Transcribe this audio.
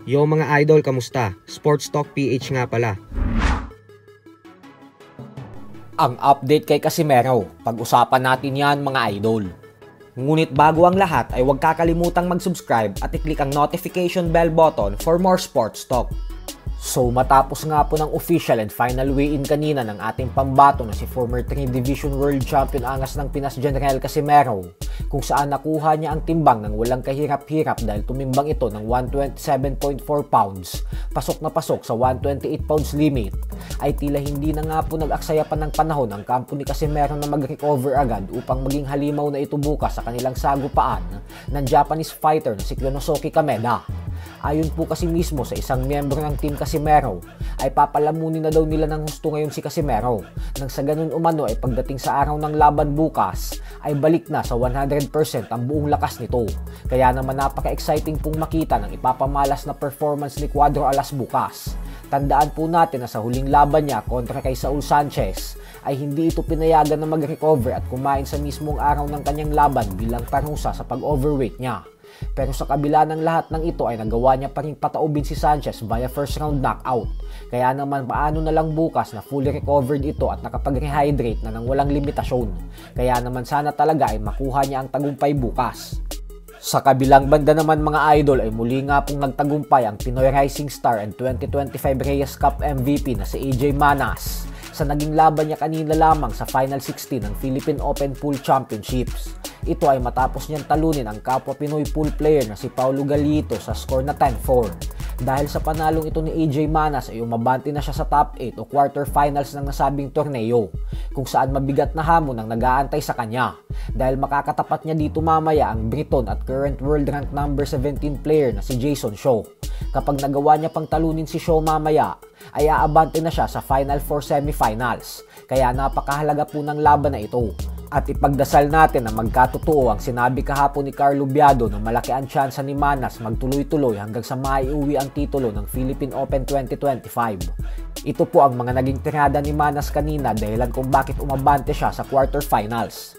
Yo mga idol, kamusta? Sports Talk PH nga pala. Ang update kay Casimero, pag-usapan natin yan mga idol. Ngunit bago ang lahat ay huwag kakalimutang mag-subscribe at i-click ang notification bell button for more sports talk. So matapos nga po ng official and final weigh-in kanina ng ating pambato na si former 3 Division World Champion angas ng Pinas General Casimero, kung saan nakuha niya ang timbang ng walang kahirap-hirap dahil tumimbang ito ng 127.4 pounds, pasok na pasok sa 128 pounds limit, ay tila hindi na nga po nag-aksaya pa ng panahon ang kampo ni Casimero na mag-recover agad upang maging halimaw na ito bukas sa kanilang sagupaan ng Japanese fighter na si Konosuke Kameda. Ayon po kasi mismo sa isang miyembro ng Team Casimero, ay papalamunin na daw nila ng husto ngayon si Casimero, nang sa ganun umano ay pagdating sa araw ng laban bukas, ay balik na sa 100% ang buong lakas nito. Kaya naman napaka-exciting pong makita ng ipapamalas na performance ni Cuadro Alas bukas. Tandaan po natin na sa huling laban niya kontra kay Saul Sanchez, ay hindi ito pinayagan na mag-recover at kumain sa mismong araw ng kanyang laban bilang parusa sa pag-overweight niya. Pero sa kabila ng lahat ng ito ay nagawa niya pa rin pataubin si Sanchez via first round knockout. Kaya naman paano na lang bukas na fully recovered ito at nakapag-rehydrate na ng walang limitasyon. Kaya naman sana talaga ay makuha niya ang tagumpay bukas. Sa kabilang banda naman mga idol ay muli nga pong nagtagumpay ang Pinoy Rising Star and 2025 Reyes Cup MVP na si AJ Manas sa naging laban niya kanina lamang sa Final 16 ng Philippine Open Pool Championships. Ito ay matapos niyang talunin ang kapwa Pinoy pool player na si Paulo Galito sa score na 10-4. Dahil sa panalong ito ni AJ Manas ay umabante na siya sa top 8 o quarterfinals ng nasabing torneo, kung saan mabigat na hamon ang nag-aantay sa kanya. Dahil makakatapat niya dito mamaya ang Briton at current world rank number 17 player na si Jason Shaw. Kapag nagawa niya pang talunin si Shaw mamaya, ay aabante na siya sa Final 4 semifinals. Kaya napakahalaga po ng laban na ito. At ipagdasal natin na magkatotoo ang sinabi kahapon ni Carlo Biado na malaki ang tsansa ni Manas magtuloy-tuloy hanggang sa maiuwi ang titulo ng Philippine Open 2025. Ito po ang mga naging tirada ni Manas kanina dahilan kung bakit umabante siya sa quarterfinals.